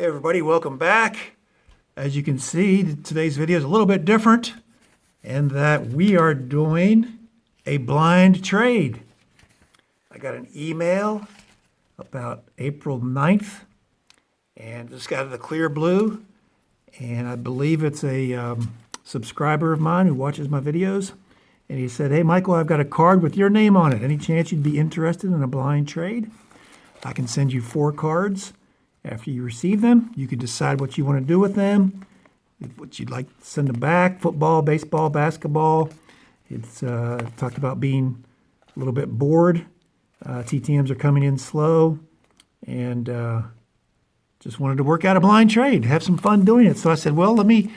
Hey everybody, welcome back. As you can see, today's video is a little bit different in that we are doing a blind trade. I got an email about April 9th and just got the clear blue, and I believe it's a subscriber of mine who watches my videos, and he said, "Hey Michael, I've got a card with your name on it. Any chance you'd be interested in a blind trade? I can send you 4 cards. After you receive them, you can decide what you want to do with them, what you'd like to send them back, football, baseball, basketball." It's talked about being a little bit bored. TTMs are coming in slow, and just wanted to work out a blind trade, have some fun doing it. So I said, well, let me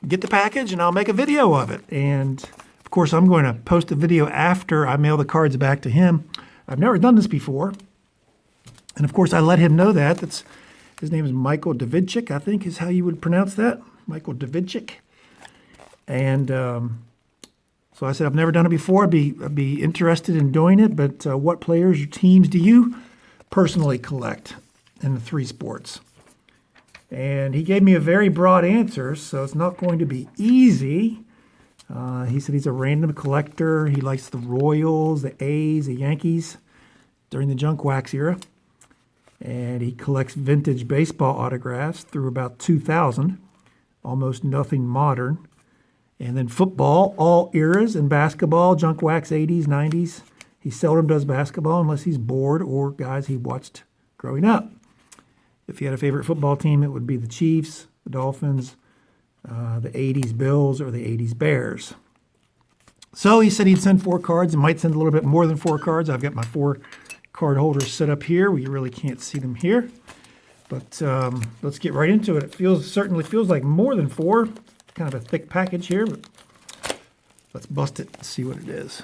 get the package and I'll make a video of it. And of course, I'm going to post a video after I mail the cards back to him. I've never done this before. And of course, I let him know that. His name is Michael Davidchik, I think is how you would pronounce that. Michael Davidchik. And so I said, I've never done it before. I'd be interested in doing it, but what players or teams do you personally collect in the 3 sports? And he gave me a very broad answer, so it's not going to be easy. He said he's a random collector. He likes the Royals, the A's, the Yankees during the junk wax era. And he collects vintage baseball autographs through about 2000, almost nothing modern. And then football, all eras, and basketball, junk wax 80s, 90s. He seldom does basketball unless he's bored or guys he watched growing up. If he had a favorite football team, it would be the Chiefs, the Dolphins, the 80s Bills, or the 80s Bears. So he said he'd send 4 cards and might send a little bit more than 4 cards. I've got my 4 card holders set up here. We really can't see them here, but let's get right into it. It certainly feels like more than 4. Kind of a thick package here, but let's bust it and see what it is.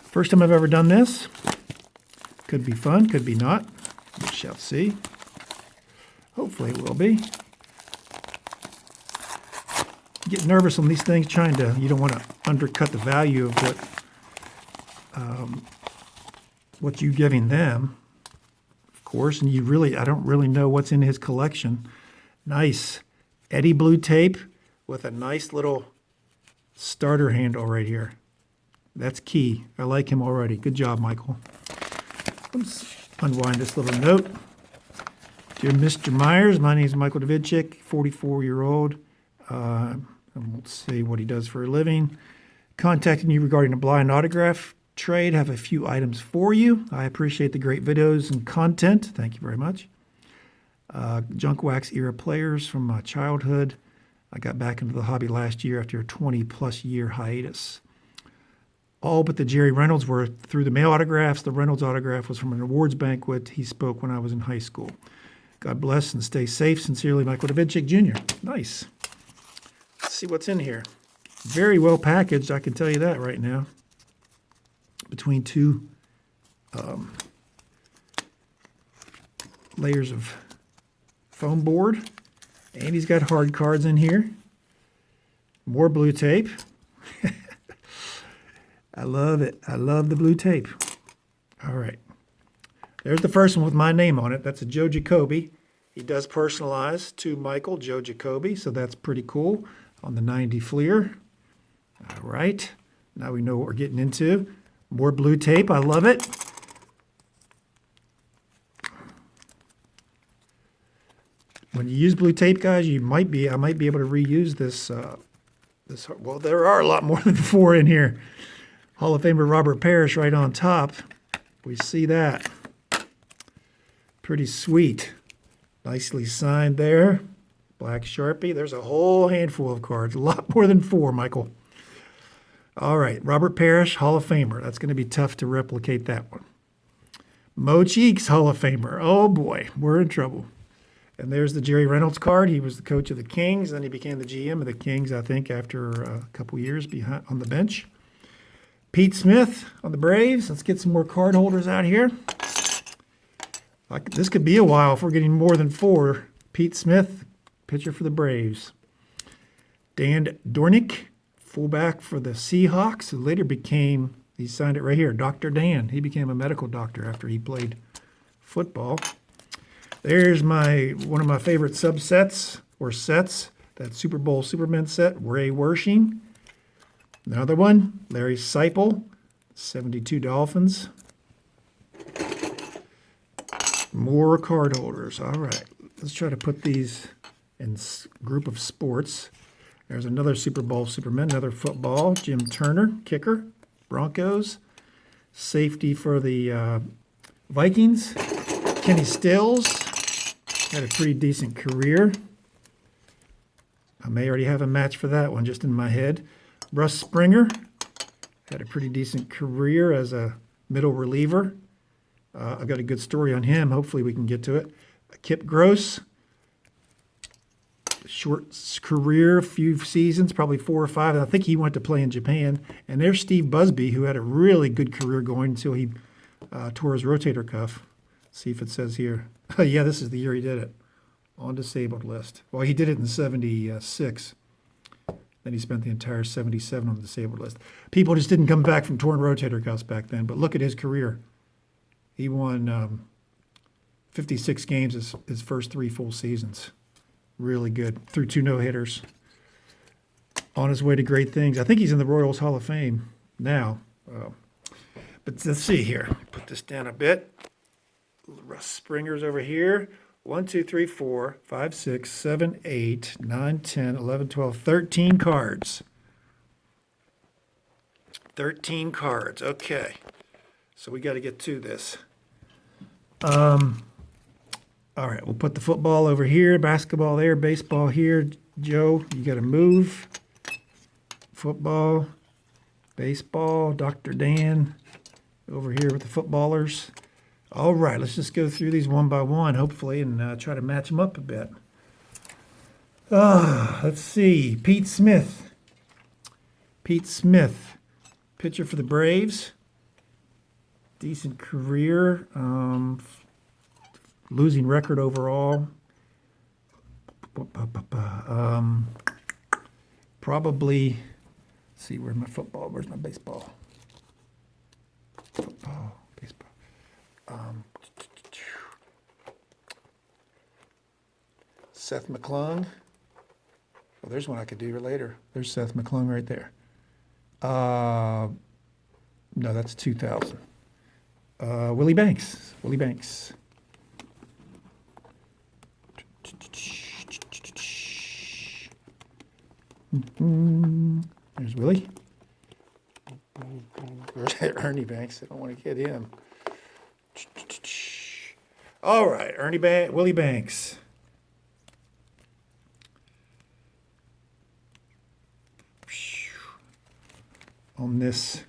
First time I've ever done this. Could be fun, could be not. We shall see. Hopefully it will be. Get nervous on these things, you don't want to undercut the value of what you're giving them, of course, and I don't really know what's in his collection. Nice Eddie blue tape with a nice little starter handle right here. That's key. I like him already. Good job, Michael. Let's unwind this little note. Dear Mr. Myers, my name is Michael Davidchik, 44-year-old. I won't say what he does for a living. Contacting you regarding a blind autograph trade. Have a few items for you. I appreciate the great videos and content. Thank you very much. Junk wax era players from my childhood. I got back into the hobby last year after a 20-plus year hiatus. All but the Jerry Reynolds were through the mail autographs. The Reynolds autograph was from an awards banquet he spoke when I was in high school. God bless and stay safe. Sincerely, Michael Davidchik, Jr. Nice. Let's see what's in here. Very well packaged, I can tell you that right now. Between 2 layers of foam board, and he's got hard cards in here. More blue tape. I love it. I love the blue tape. All right. There's the first one with my name on it. That's a Joe Jacoby. He does personalize to Michael, Joe Jacoby, so that's pretty cool on the 90 Fleer. All right. Now we know what we're getting into. More blue tape. I love it. When you use blue tape, guys, I might be able to reuse this. Well, there are a lot more than 4 in here. Hall of Famer Robert Parrish right on top. We see that. Pretty sweet. Nicely signed there. Black Sharpie. There's a whole handful of cards. A lot more than 4, Michael. All right, Robert Parrish, Hall of Famer. That's going to be tough to replicate that one. Mo Cheeks, Hall of Famer. Oh boy, we're in trouble. And there's the Jerry Reynolds card. He was the coach of the Kings. Then he became the GM of the Kings, I think, after a couple years behind on the bench. Pete Smith on the Braves. Let's get some more card holders out here. This could be a while if we're getting more than 4. Pete Smith, pitcher for the Braves. Dan Dornick, fullback for the Seahawks, who later he signed it right here, Dr. Dan. He became a medical doctor after he played football. There's one of my favorite subsets or sets. That Super Bowl Superman set, Ray Wershing. Another one, Larry Seipel, 72 Dolphins. More card holders. All right, let's try to put these in group of sports. There's another Super Bowl Superman, another football. Jim Turner, kicker, Broncos. Safety for the Vikings. Kenny Stills had a pretty decent career. I may already have a match for that one just in my head. Russ Springer had a pretty decent career as a middle reliever. I've got a good story on him. Hopefully we can get to it. Kip Gross, short career, a few seasons, probably 4 or 5. I think he went to play in Japan. And there's Steve Busby, who had a really good career going until he tore his rotator cuff. See if it says here. Yeah, this is the year he did it. On disabled list. Well, he did it in 76. Then he spent the entire 77 on the disabled list. People just didn't come back from torn rotator cuffs back then. But look at his career. He won 56 games his first 3 full seasons. Really good. Threw 2 no-hitters. On his way to great things. I think he's in the Royals Hall of Fame now. But let's see here. Put this down a bit. Russ Springer's over here. 1, 2, 3, 4, 5, 6, 7, 8, 9, 10, 11, 12, 13 cards. 13 cards. Okay. So we got to get to this. All right, we'll put the football over here, basketball there, baseball here. Joe, you got to move. Football, baseball, Dr. Dan over here with the footballers. All right, let's just go through these one by one, hopefully, and try to match them up a bit. Let's see. Pete Smith. Pete Smith, pitcher for the Braves. Decent career. Losing record overall. Probably, let's see, where's my football? Where's my baseball? Football, baseball. Seth McClung. Well, there's one I could do later. There's Seth McClung right there. No, that's 2000. Willie Banks. Willie Banks. There's Willie. There's Ernie Banks. I don't want to get him. All right, Willie Banks. On this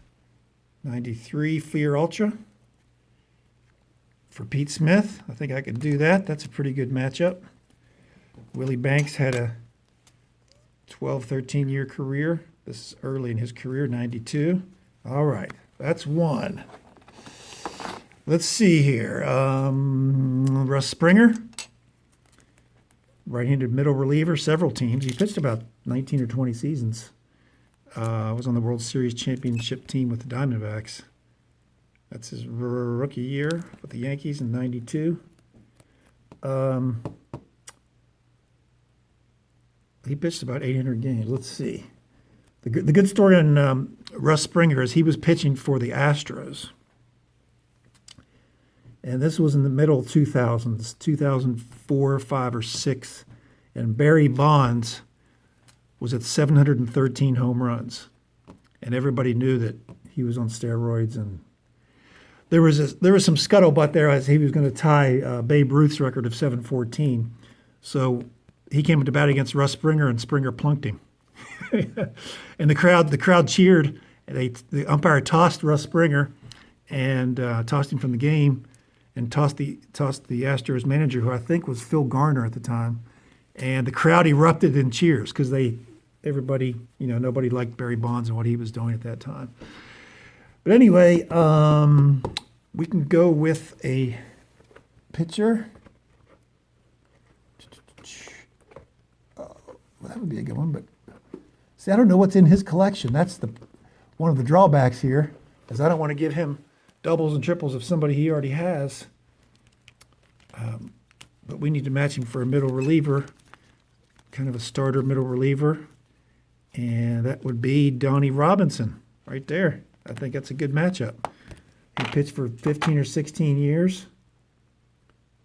93 Fleer Ultra for Pete Smith. I think I could do that. That's a pretty good matchup. Willie Banks had a 12, 13-year career. This is early in his career, 92. All right, that's one. Let's see here. Russ Springer, right-handed middle reliever, several teams. He pitched about 19 or 20 seasons. Was on the World Series championship team with the Diamondbacks. That's his rookie year with the Yankees in 92. He pitched about 800 games. Let's see. The good story on Russ Springer is he was pitching for the Astros. And this was in the middle 2000s, 2004, 5, or 6. And Barry Bonds was at 713 home runs. And everybody knew that he was on steroids. And there was some scuttlebutt there as he was going to tie Babe Ruth's record of 714. So he came to bat against Russ Springer, and Springer plunked him. And the crowd cheered. And the umpire tossed Russ Springer and tossed him from the game, and tossed the Astros manager, who I think was Phil Garner at the time. And the crowd erupted in cheers because everybody, nobody liked Barry Bonds and what he was doing at that time. But anyway, we can go with a pitcher. That would be a good one, but see, I don't know what's in his collection. That's one of the drawbacks here, is I don't want to give him doubles and triples of somebody he already has. but we need to match him for a middle reliever, kind of a starter middle reliever. And that would be Donnie Robinson right there. I think that's a good matchup. He pitched for 15 or 16 years.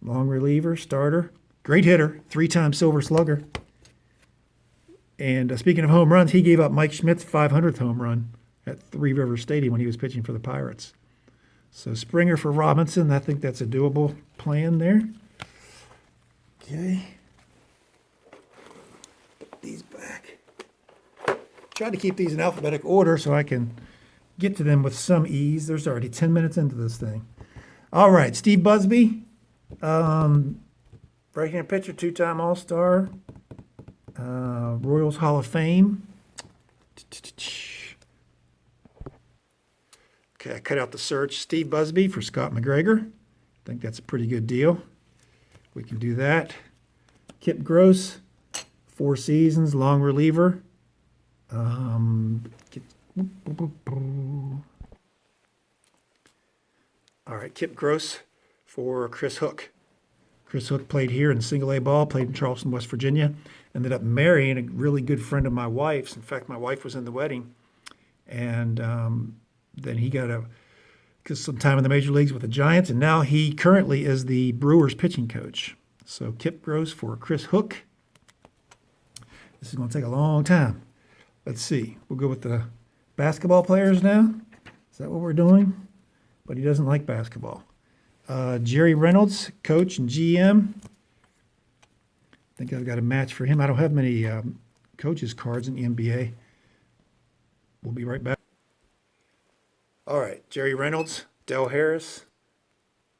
Long reliever, starter. Great hitter, 3-time Silver Slugger. And speaking of home runs, he gave up Mike Schmidt's 500th home run at Three Rivers Stadium when he was pitching for the Pirates. So Springer for Robinson, I think that's a doable plan there. Okay. Put these back. Try to keep these in alphabetic order so I can get to them with some ease. There's already 10 minutes into this thing. All right, Steve Busby, right-hand pitcher, 2-time All-Star, Royals Hall of Fame. Okay, I cut out the search. Steve Busby for Scott McGregor. I think that's a pretty good deal. We can do that. Kip Gross, 4 seasons, long reliever. All right, Kip Gross for Chris Hook. Chris Hook played here in single-A ball, played in Charleston, West Virginia. Ended up marrying a really good friend of my wife's. In fact, my wife was in the wedding. And then he got some time in the major leagues with the Giants, and now he currently is the Brewers pitching coach. So Kip Gross for Chris Hook. This is going to take a long time. Let's see. We'll go with the basketball players now. Is that what we're doing? But he doesn't like basketball. Jerry Reynolds, coach and GM. I think I've got a match for him. I don't have many coaches cards in the NBA. We'll be right back. All right, Jerry Reynolds, Del Harris.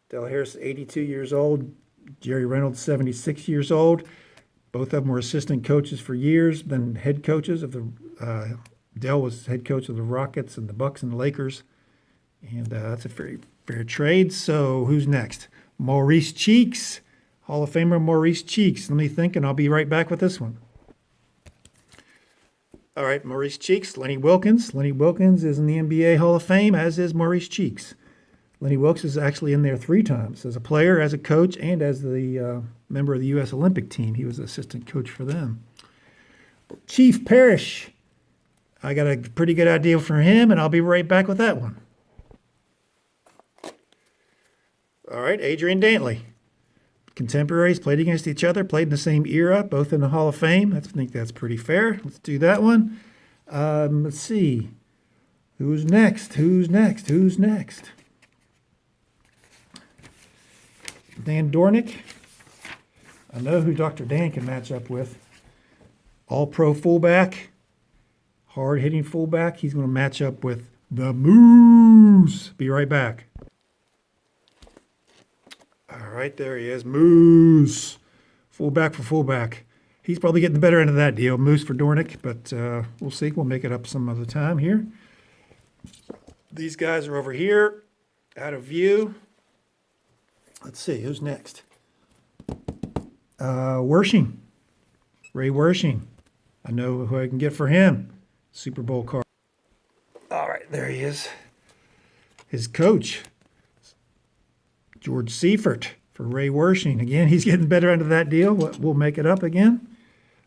Del Harris, 82 years old. Jerry Reynolds, 76 years old. Both of them were assistant coaches for years, then head coaches of the. Del was head coach of the Rockets and the Bucks and the Lakers, and that's a very fair trade. So who's next? Maurice Cheeks, Hall of Famer Maurice Cheeks. Let me think, and I'll be right back with this one. All right, Maurice Cheeks, Lenny Wilkens. Lenny Wilkens is in the NBA Hall of Fame, as is Maurice Cheeks. Lenny Wilkens is actually in there 3 times as a player, as a coach, and as the member of the U.S. Olympic team. He was assistant coach for them. Chief Parrish, I got a pretty good idea for him, and I'll be right back with that one. All right, Adrian Dantley. Contemporaries, played against each other, played in the same era, both in the Hall of Fame. I think that's pretty fair. Let's do that one. Let's see. Who's next? Dan Dornick. I know who Dr. Dan can match up with. All-pro fullback, hard-hitting fullback. He's going to match up with the Moose. Be right back. All right, there he is. Moose. Fullback for fullback. He's probably getting the better end of that deal. Moose for Dornick, but we'll see. We'll make it up some other time here. These guys are over here, out of view. Let's see, who's next? Wershing. Ray Wershing. I know who I can get for him. Super Bowl card. All right, there he is. His coach, George Seifert for Ray Wershing. Again, he's getting better end of that deal. We'll make it up again.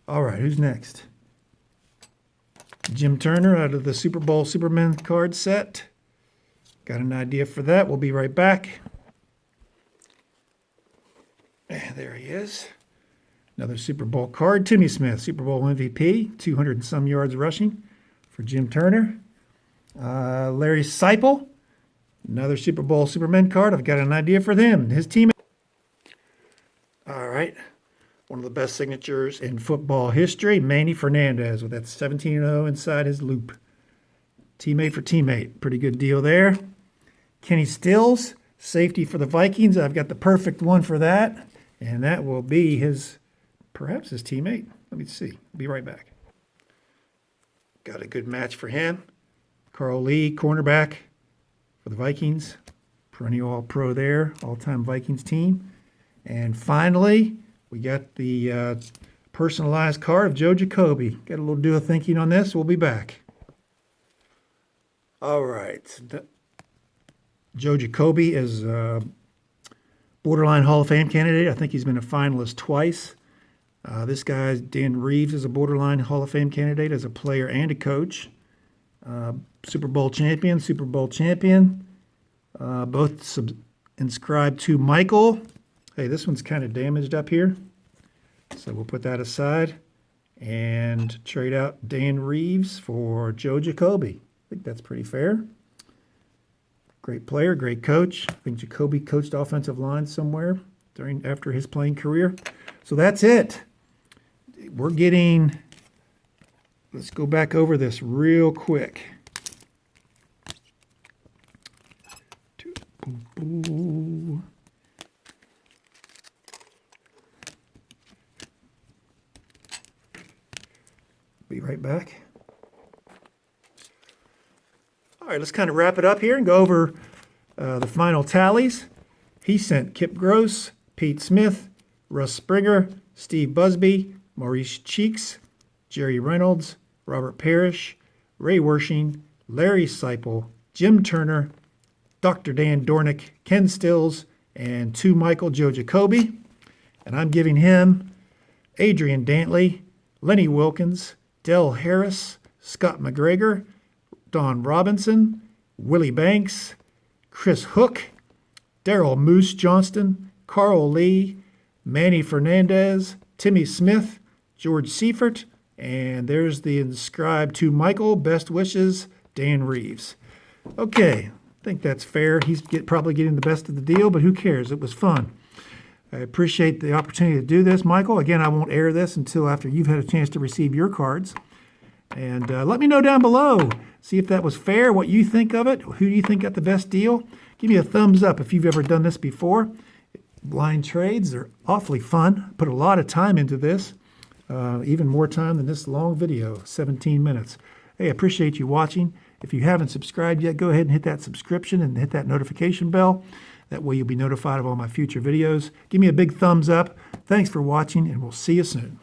All right, who's next? Jim Turner out of the Super Bowl Superman card set. Got an idea for that. We'll be right back. And there he is. Another Super Bowl card. Timmy Smith, Super Bowl MVP, 200 and some yards rushing for Jim Turner. Larry Seipel, another Super Bowl Superman card. I've got an idea for them. His team. All right. One of the best signatures in football history, Manny Fernandez with that 17-0 inside his loop. Teammate for teammate. Pretty good deal there. Kenny Stills, safety for the Vikings. I've got the perfect one for that. And that will be perhaps his teammate. Let me see. Be right back. Got a good match for him. Carl Lee, cornerback for the Vikings. Perennial All-Pro there, all-time Vikings team. And finally, we got the personalized card of Joe Jacoby. Got a little do of thinking on this. We'll be back. All right. Joe Jacoby is borderline Hall of Fame candidate. I think he's been a finalist twice. This guy, Dan Reeves, is a borderline Hall of Fame candidate as a player and a coach. Super Bowl champion, Super Bowl champion. Both inscribed to Michael. Hey, this one's kind of damaged up here, so we'll put that aside and trade out Dan Reeves for Joe Jacoby. I think that's pretty fair. Great player, great coach. I think Jacoby coached offensive line somewhere after his playing career. So that's it. We're getting, let's go back over this real quick. Be right back. All right, let's kind of wrap it up here and go over the final tallies. He sent Kip Gross, Pete Smith, Russ Springer, Steve Busby, Maurice Cheeks, Jerry Reynolds, Robert Parrish, Ray Wershing, Larry Seipel, Jim Turner, Dr. Dan Dornick, Ken Stills, and to Michael, Joe Jacoby. And I'm giving him Adrian Dantley, Lenny Wilkins, Del Harris, Scott McGregor, Don Robinson, Willie Banks, Chris Hook, Daryl Moose Johnston, Carl Lee, Manny Fernandez, Timmy Smith, George Seifert, and there's the inscribed to Michael, best wishes, Dan Reeves. Okay, I think that's fair. He's probably getting the best of the deal, but who cares? It was fun. I appreciate the opportunity to do this, Michael. Again, I won't air this until after you've had a chance to receive your cards. And let me know down below. See if that was fair, what you think of it. Who do you think got the best deal? Give me a thumbs up if you've ever done this before. Blind trades are awfully fun. Put a lot of time into this. Even more time than this long video, 17 minutes. Hey, I appreciate you watching. If you haven't subscribed yet, go ahead and hit that subscription and hit that notification bell. That way you'll be notified of all my future videos. Give me a big thumbs up. Thanks for watching, and we'll see you soon.